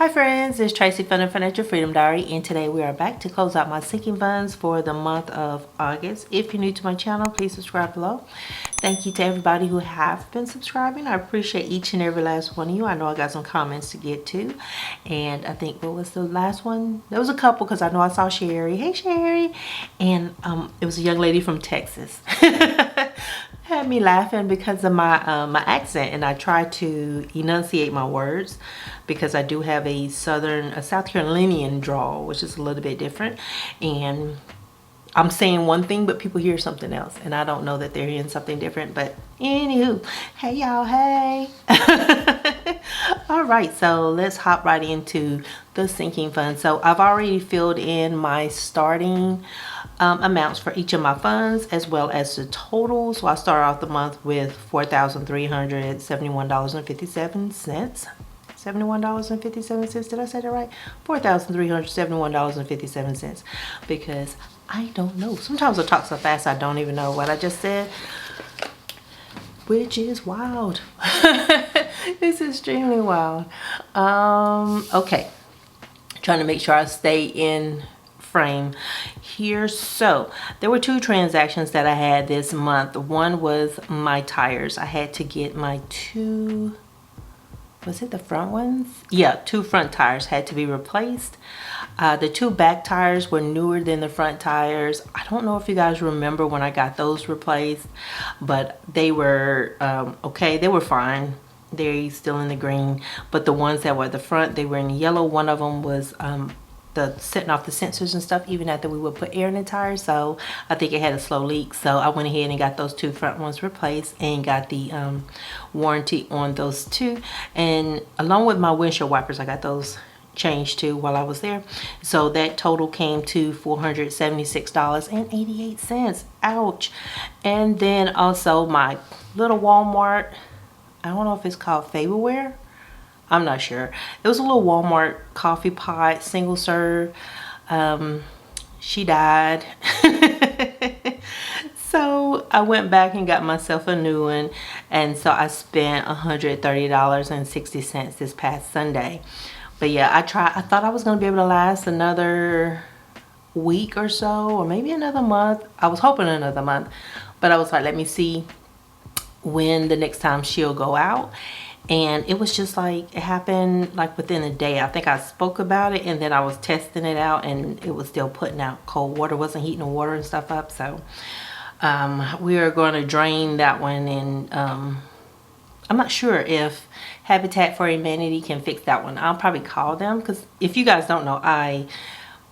Hi friends, it's Tracy from the Financial Freedom Diary, and today we are back to close out my sinking funds for the month of August. If you're new to my channel, please subscribe below. Thank you to everybody who have been subscribing. I appreciate each and every last one of you. I know I got some comments to get to, and I think, what was the last one? There was a couple, because I know I saw Sherry. Hey Sherry. And it was a young lady from Texas. Had me laughing because of my accent, and I try to enunciate my words because I do have a South Carolinian drawl, which is a little bit different, and I'm saying one thing but people hear something else, and I don't know that they're hearing something different. But anywho, hey y'all, hey. All right, so let's hop right into the sinking fund. So I've already filled in my starting amounts for each of my funds, as well as the total. So I start off the month with $4,371.57. $71.57. Did I say that right? $4,371.57. Because I don't know. Sometimes I talk so fast I don't even know what I just said, which is wild. It's extremely wild. Okay, trying to make sure I stay in frame here. So there were two transactions that I had this month. One was my tires. I had to get my two, was it the front ones? Yeah, two front tires had to be replaced. The two back tires were newer than the front tires. I don't know if you guys remember when I got those replaced, but they were okay. They were fine. They're still in the green. But the ones that were at the front, they were in yellow. One of them was setting off the sensors and stuff even after we would put air in the tire. So I think it had a slow leak. So I went ahead and got those two front ones replaced and got the warranty on those two. And along with my windshield wipers, I got those changed too while I was there. So that total came to $476.88. Ouch. And then also my little Walmart, I don't know if it's called Fableware, I'm not sure. It was a little Walmart coffee pot, single serve. She died. So I went back and got myself a new one. And so I spent $130.60 this past Sunday. But yeah, I thought I was going to be able to last another week or so, or maybe another month. I was hoping another month. But I was like, let me see when the next time she'll go out. And it was just like, it happened like within a day. I think I spoke about it, and then I was testing it out, and it was still putting out cold water, wasn't heating the water and stuff up. So we are going to drain that one, and I'm not sure if Habitat for Humanity can fix that one. I'll probably call them, because if you guys don't know, I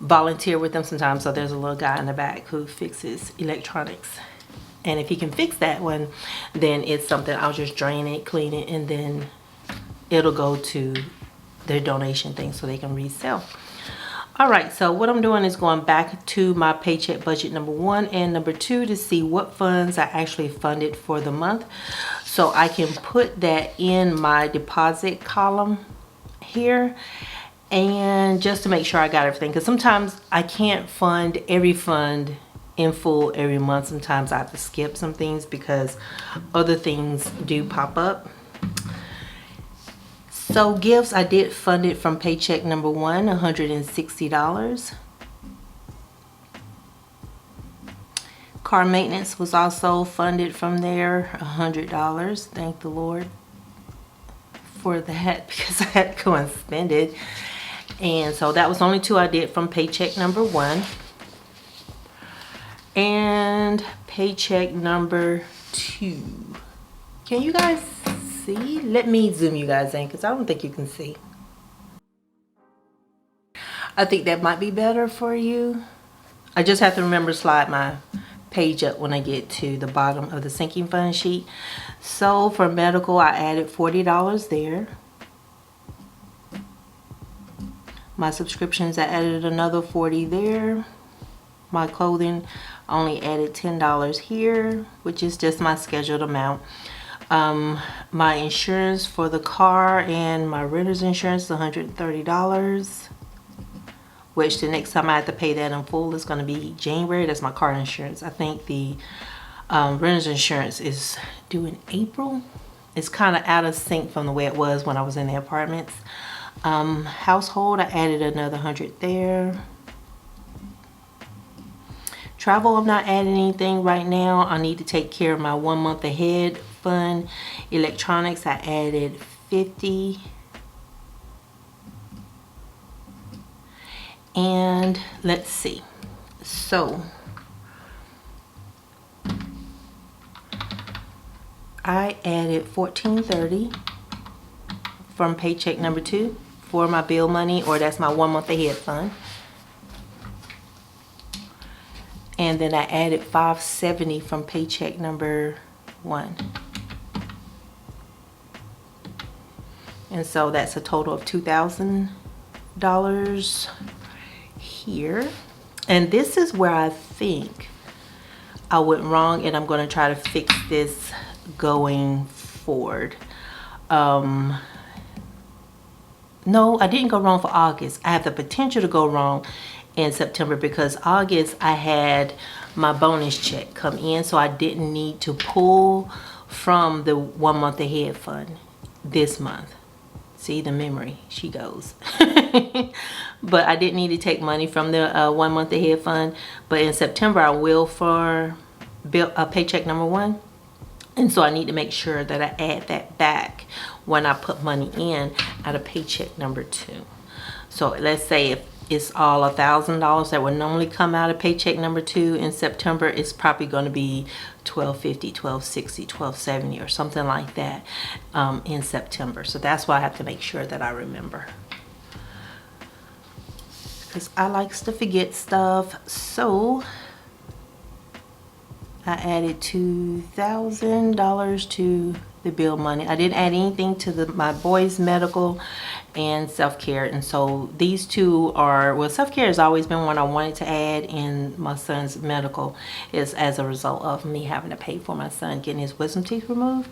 volunteer with them sometimes. So there's a little guy in the back who fixes electronics. And if he can fix that one, then it's something. I'll just drain it, clean it, and then it'll go to their donation thing so they can resell. All right, so what I'm doing is going back to my paycheck budget number 1 and number 2 to see what funds I actually funded for the month, so I can put that in my deposit column here, and just to make sure I got everything, because sometimes I can't fund every fund in full every month. Sometimes I have to skip some things because other things do pop up. So gifts, I did fund it from paycheck number 1, $160. Car maintenance was also funded from there, $100. Thank the Lord for that, because I had to go and spend it. And so that was only 2 I did from paycheck number 1. And paycheck number 2. Can you guys see? Let me zoom you guys in, because I don't think you can see. I think that might be better for you. I just have to remember to slide my page up when I get to the bottom of the sinking fund sheet. So for medical, I added $40 there. My subscriptions, I added another $40 there. My clothing, only added $10 here, which is just my scheduled amount. My insurance for the car and my renter's insurance is $130, which the next time I have to pay that in full is going to be January. That's my car insurance. I think the renter's insurance is due in April. It's kind of out of sync from the way it was when I was in the apartments. Household, I added another 100 there. Travel, I'm not adding anything right now. I need to take care of my 1 month ahead fund. Electronics, I added 50. And let's see. So I added $14.30 from paycheck number 2 for my bill money, or that's my 1 month ahead fund. And then I added $5.70 from paycheck number 1. And so that's a total of $2,000 here. And this is where I think I went wrong, and I'm going to try to fix this going forward. No, I didn't go wrong for August. I have the potential to go wrong in September, because August I had my bonus check come in, so I didn't need to pull from the 1 month ahead fund this month. See, the memory, she goes. But I didn't need to take money from the 1 month ahead fund. But in September I will for paycheck number 1. And so I need to make sure that I add that back when I put money in out of paycheck number 2. So let's say if it's all $1,000 that would normally come out of paycheck number 2 in September, it's probably going to be $1,250, $1,260, $1,270 or something like that in September. So that's why I have to make sure that I remember, because I likes to forget stuff. So I added $2,000 to the bill money. I didn't add anything to my boys' medical and self-care. And so these two are, well, self-care has always been one I wanted to add, in my son's medical is as a result of me having to pay for my son getting his wisdom teeth removed.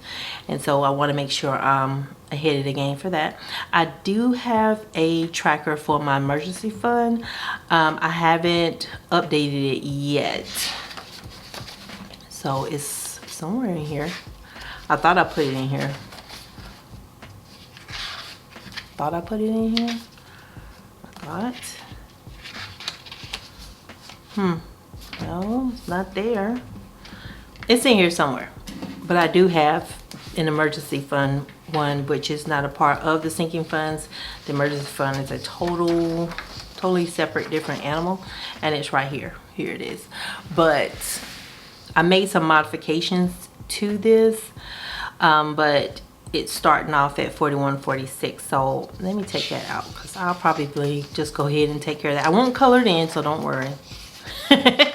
And so I want to make sure I'm ahead of the game for that. I do have a tracker for my emergency fund. I haven't updated it yet. So it's somewhere in here. I thought I put it in here. Thought I put it in here. I thought. No, it's not there. It's in here somewhere. But I do have an emergency fund one, which is not a part of the sinking funds. The emergency fund is a totally separate, different animal. And it's right here. Here it is. But I made some modifications to this, but it's starting off at 41.46. So let me take that out, because I'll probably just go ahead and take care of that. I won't color it in, so don't worry. I'm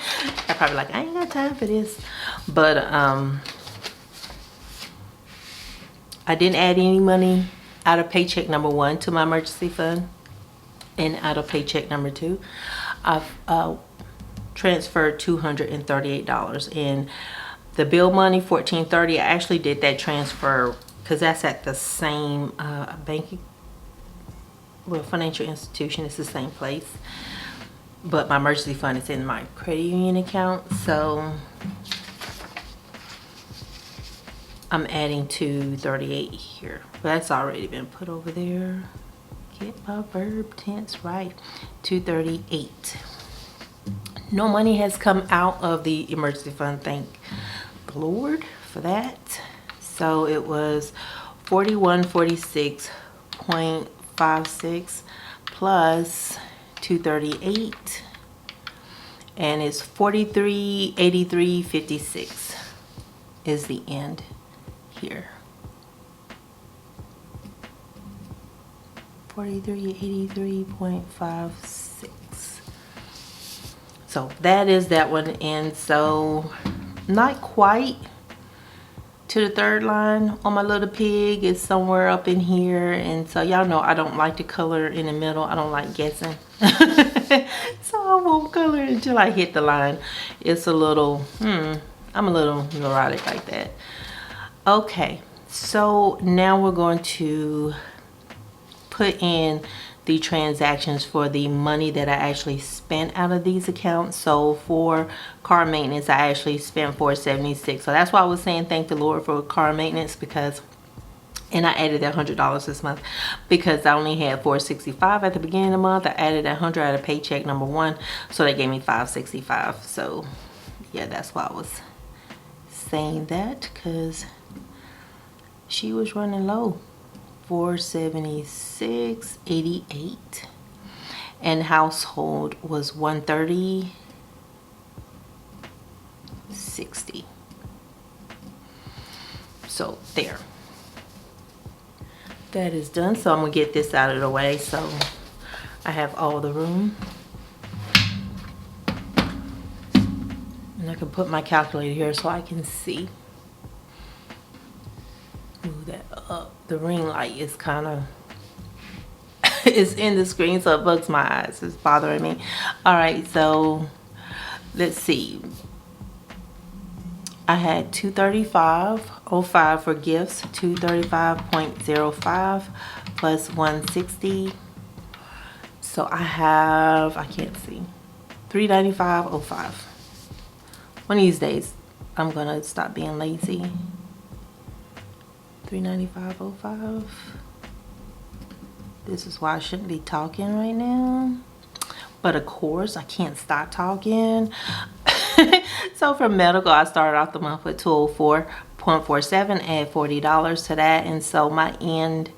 probably like, I ain't got time for this. But I didn't add any money out of paycheck number 1 to my emergency fund, and out of paycheck number 2 I've transferred $238. And the bill money, $14.30, I actually did that transfer because that's at the same banking, well, financial institution. It's the same place, but my emergency fund is in my credit union account. So I'm adding $238 here, but that's already been put over there. Get my verb tense right. $238. No money has come out of the emergency fund, thank the Lord for that. So it was 41.46.56 plus 238, and it's 43.83.56 is the end here. 43.83.56. So that is that one. And so not quite to the third line on my little pig. It's somewhere up in here. And so y'all know I don't like to color in the middle. I don't like guessing. So I won't color until I hit the line. It's a little, I'm a little neurotic like that. Okay, so now we're going to put in the transactions for the money that I actually spent out of these accounts. So for car maintenance, I actually spent $476. So that's why I was saying thank the Lord for car maintenance, because And I added that $100 this month because I only had $465 at the beginning of the month. I added that $100 out of paycheck number one, so they gave me $565. So yeah, that's why I was saying that, because she was running low. $476.88, and household was $130.60. So there, that is done. So I'm gonna get this out of the way so I have all the room, and I can put my calculator here so I can see. Move that up. The ring light is kind of it's in the screen, so it bugs my eyes. It's bothering me. All right, so let's see. I had $235.05 for gifts, $235.05 plus $160. So I have, I can't see, $395.05. One of these days, I'm gonna stop being lazy. $395.05. This is why I shouldn't be talking right now. But of course, I can't stop talking. So for medical, I started off the month with $204.47, add $40 to that. And so my end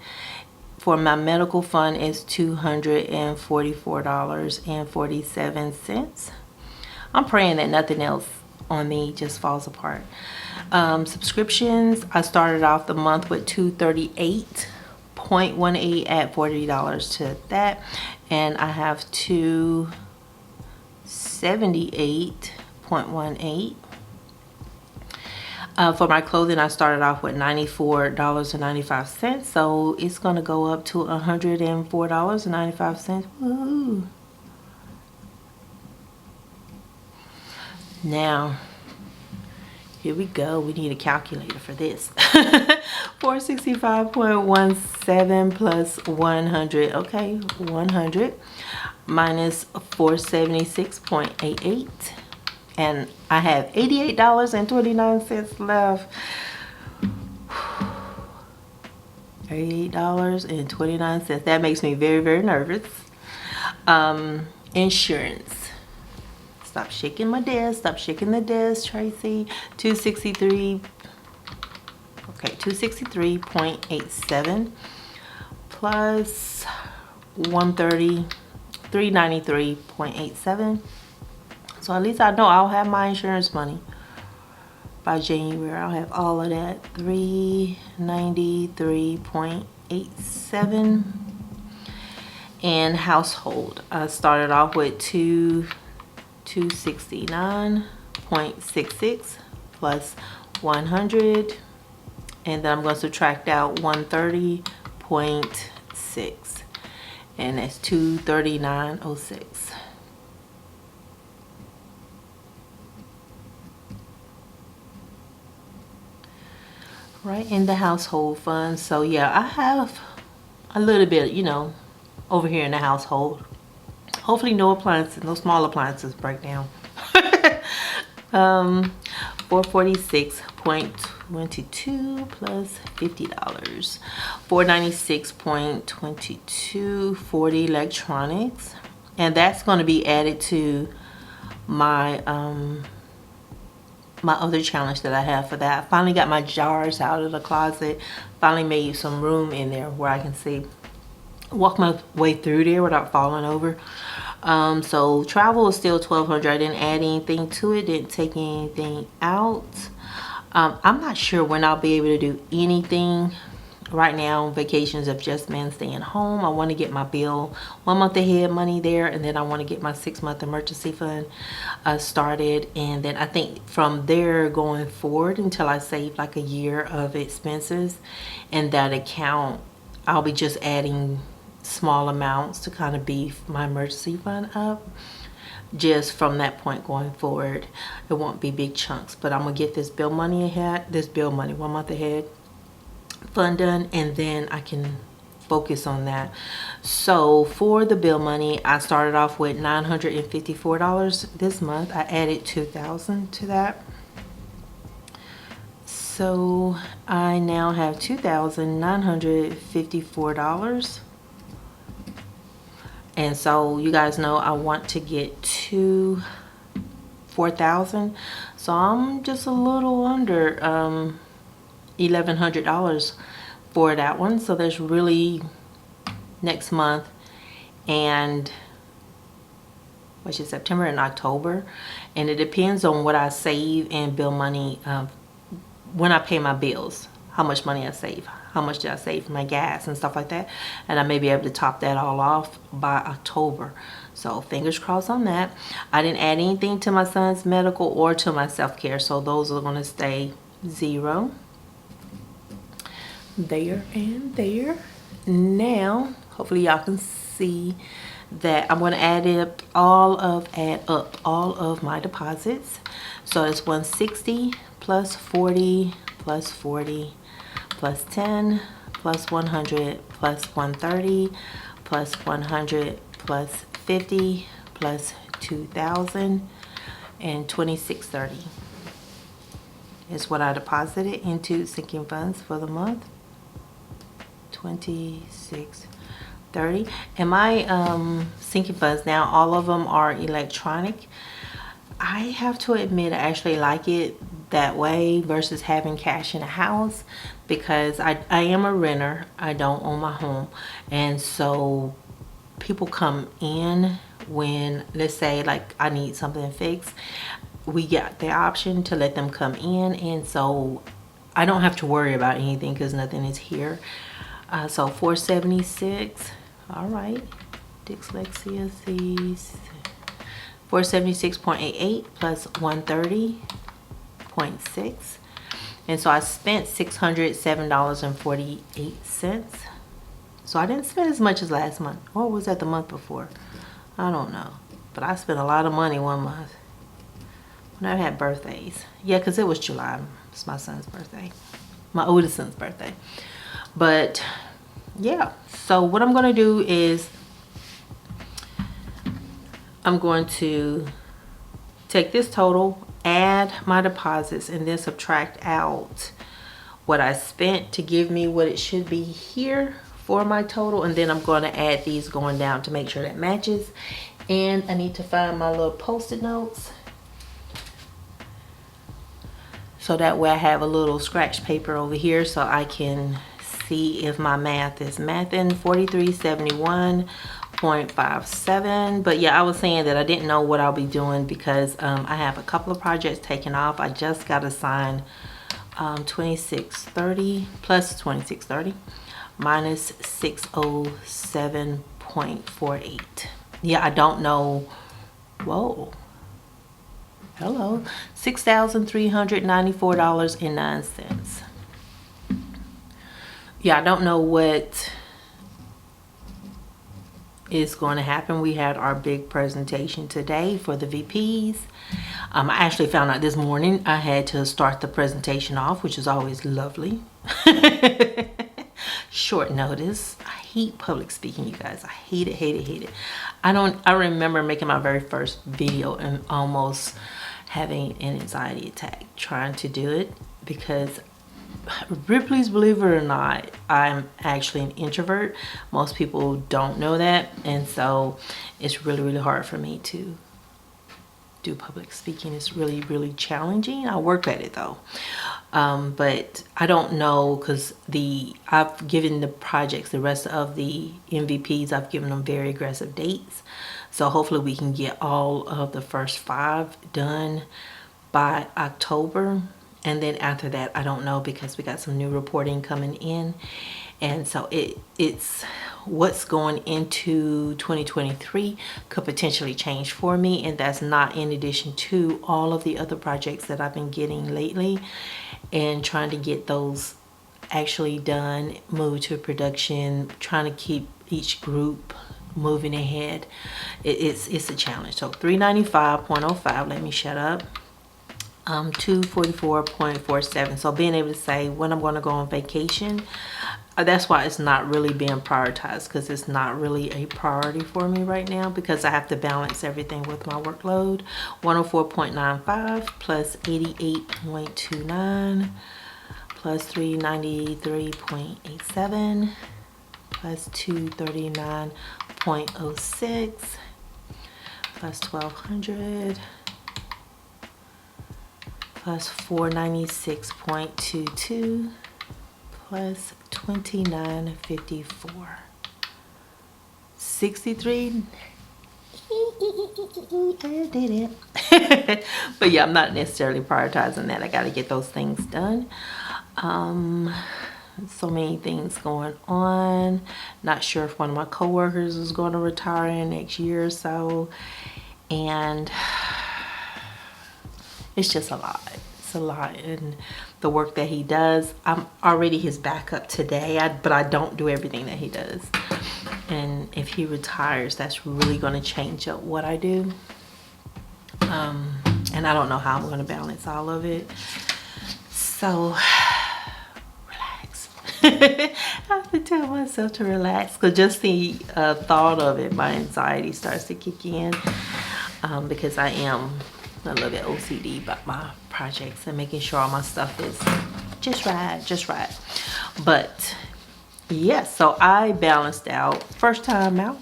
for my medical fund is $244.47. I'm praying that nothing else on me just falls apart. Subscriptions, I started off the month with $238.18, add $40 to that, and I have $278.18. For my clothing, I started off with $94.95, so it's going to go up to $104.95. Woohoo! Now, here we go. We need a calculator for this. 465.17 plus 100. Okay, 100 minus 476.88. And I have $88.29 left. $88.29. That makes me very, very nervous. Insurance. Stop shaking my desk. Stop shaking the desk, Tracy. 263. Okay, 263.87 plus 130, 393.87. So at least I know I'll have my insurance money by January. I'll have all of that. 393.87. And household, I started off with 269.66 plus 100, and then I'm going to subtract out 130.6, and that's 239.06. Right in the household fund. So yeah, I have a little bit, you know, over here in the household. Hopefully no appliances, no small appliances break down. 446.22 plus $50. 496.22 for the electronics. And that's going to be added to my my other challenge that I have for that. I finally got my jars out of the closet. Finally made some room in there where I can see, walk my way through there without falling over. So travel is still $1,200. I didn't add anything to it, didn't take anything out. I'm not sure when I'll be able to do anything. Right now, vacations have just been staying home. I want to get my bill 1 month ahead money there, and then I want to get my 6-month emergency fund started. And then I think from there going forward until I save like a year of expenses in that account, I'll be just adding small amounts to kind of beef my emergency fund up. Just from that point going forward, it won't be big chunks, but I'm gonna get this bill money ahead, 1 month ahead fund done, and then I can focus on that. So for the bill money, I started off with $954 this month. I added $2,000 to that. So I now have $2,954. And so you guys know I want to get to 4,000. So I'm just a little under $1,100 for that one. So there's really next month and which is September and October, and it depends on what I save and bill money when I pay my bills, how much money I save, how much did I save for my gas and stuff like that, and I may be able to top that all off by October. So fingers crossed on that. I didn't add anything to my son's medical or to my self-care, so those are going to stay zero. There and there. Now hopefully y'all can see that I'm going to add up all of my deposits. So it's 160 plus 40 plus 40 plus 10 plus 100 plus 130 plus 100 plus 50 plus 2,000 and 2630 is what I deposited into sinking funds for the month. 2630. And my sinking funds now, all of them are electronic. I have to admit I actually like it that way versus having cash in a house, because I am a renter. I don't own my home, and so people come in when, let's say like I need something fixed, we get the option to let them come in, and so I don't have to worry about anything because nothing is here. So 476, all right, dyslexia sees 476.88 plus 130.6, and so I spent $607.48. So I didn't spend as much as last month, or was that the month before? I don't know, but I spent a lot of money one month when I had birthdays. Yeah, because it was July. It's my son's birthday, my oldest son's birthday. But yeah, so what I'm going to do is I'm going to take this total, add my deposits, and then subtract out what I spent to give me what it should be here for my total. And then I'm going to add these going down to make sure that matches. And I need to find my little post-it notes, so that way I have a little scratch paper over here so I can see if my math is mathing. 4371.57. But yeah, I was saying that I didn't know what I'll be doing because I have a couple of projects taken off. I just got assigned 2630 plus 2630 minus 607.48. Yeah, I don't know. Whoa. Hello. $6,394.09. Yeah, I don't know what is going to happen. We had our big presentation today for the VPs. I actually found out this morning I had to start the presentation off, which is always lovely. Short notice. I hate public speaking, you guys. I hate it, hate it, hate it. I remember making my very first video and almost having an anxiety attack trying to do it, because please believe it or not, I'm actually an introvert. Most people don't know that, and so it's really, really hard for me to do public speaking. It's really, really challenging. I work at it though, but I don't know, because I've given the projects, the rest of the MVPs, I've given them very aggressive dates. So hopefully we can get all of the first 5 done by October. And then after that, I don't know, because we got some new reporting coming in. And so it's what's going into 2023 could potentially change for me. And that's not in addition to all of the other projects that I've been getting lately and trying to get those actually done, moved to production, trying to keep each group moving ahead. It's a challenge. So 395.05, let me shut up. 244.47. So being able to say when I'm going to go on vacation, that's why it's not really being prioritized, because it's not really a priority for me right now, because I have to balance everything with my workload. 104.95 plus 88.29 plus 393.87 plus 239.06 plus 1200 plus 496.22 plus 2954. 63. I did it. But yeah, I'm not necessarily prioritizing that. I got to get those things done. So many things going on. Not sure if one of my coworkers is going to retire in the next year or so, and it's just a lot. It's a lot. And the work that he does, I'm already his backup today, but I don't do everything that he does. And if he retires, that's really going to change up what I do. And I don't know how I'm going to balance all of it. So relax. I have to tell myself to relax, because just the thought of it, my anxiety starts to kick in, because I am a little bit OCD about my projects and making sure all my stuff is just right. But yeah, so I balanced out first time out,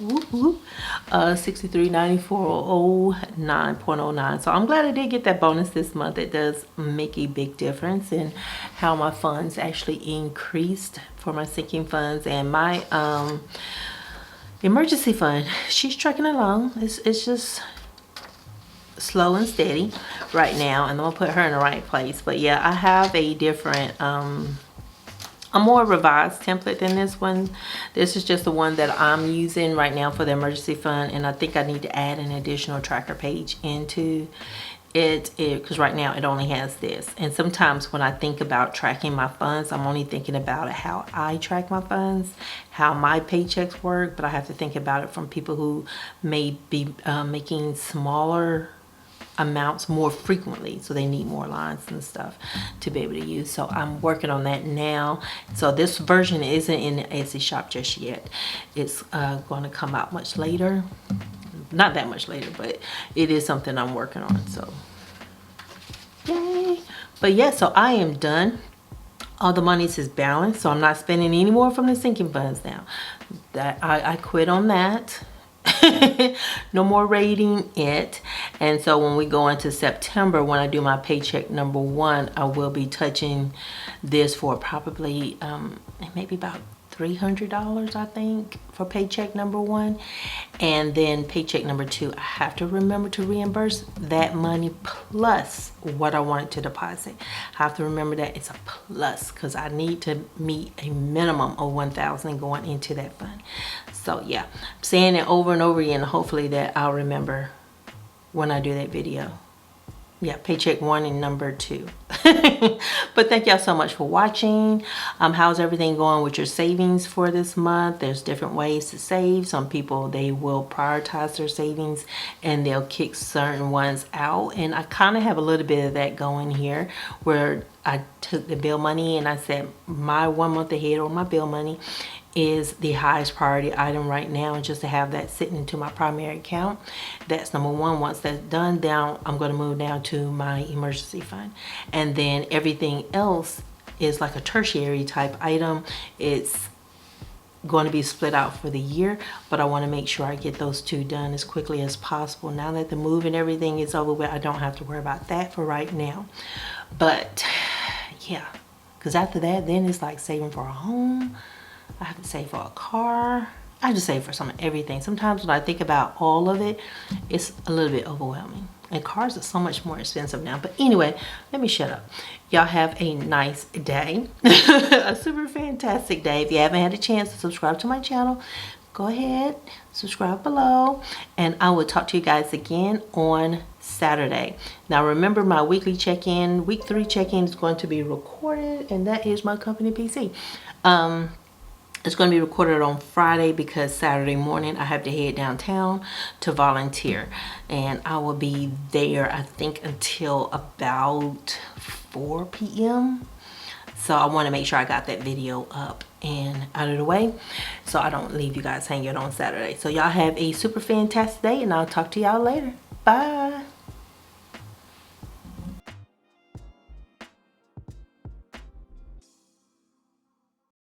639409.09. So I'm glad I did get that bonus this month. It does make a big difference in how my funds actually increased for my sinking funds. And my emergency fund, she's trucking along. It's just slow and steady right now, and I'm gonna put her in the right place. But yeah, I have a different a more revised template than this one. This is just the one that I'm using right now for the emergency fund, and I think I need to add an additional tracker page into it because right now it only has this. And sometimes when I think about tracking my funds, I'm only thinking about how I track my funds, how my paychecks work, but I have to think about it from people who may be making smaller amounts more frequently, so they need more lines and stuff to be able to use. So I'm working on that now. So this version isn't in the Etsy shop just yet. It's going to come out much later, not that much later, but it is something I'm working on. So yay. But yeah, so I am done. All the monies is balanced, so I'm not spending any more from the sinking funds now. That I quit on that. No more rating it. And so when we go into September, when I do my paycheck number 1, I will be touching this for probably maybe about $300, I think, for paycheck number 1. And then paycheck number 2, I have to remember to reimburse that money plus what I wanted to deposit. I have to remember that it's a plus, because I need to meet a minimum of $1,000 going into that fund. So yeah, I'm saying it over and over again. Hopefully that I'll remember when I do that video. Yeah, paycheck 1 and number 2. But thank y'all so much for watching. How's everything going with your savings for this month? There's different ways to save. Some people, they will prioritize their savings and they'll kick certain ones out. And I kind of have a little bit of that going here, where I took the bill money and I said my 1 month ahead, or my bill money, is the highest priority item right now, and just to have that sitting into my primary account. That's number 1. Once that's done, down I'm going to move down to my emergency fund, and then everything else is like a tertiary type item. It's going to be split out for the year, but I want to make sure I get those 2 done as quickly as possible. Now that the move and everything is over with, I don't have to worry about that for right now. But yeah, because after that, then it's like saving for a home. I have to save for a car. I have to save for some of everything. Sometimes when I think about all of it, it's a little bit overwhelming. And cars are so much more expensive now. But anyway, let me shut up. Y'all have a nice day. A super fantastic day. If you haven't had a chance to subscribe to my channel, go ahead, subscribe below. And I will talk to you guys again on Saturday. Now remember, my weekly check-in, week 3 check-in is going to be recorded. And that is my company PC. It's going to be recorded on Friday because Saturday morning I have to head downtown to volunteer. And I will be there, I think, until about 4 p.m. So I want to make sure I got that video up and out of the way, so I don't leave you guys hanging on Saturday. So y'all have a super fantastic day, and I'll talk to y'all later. Bye.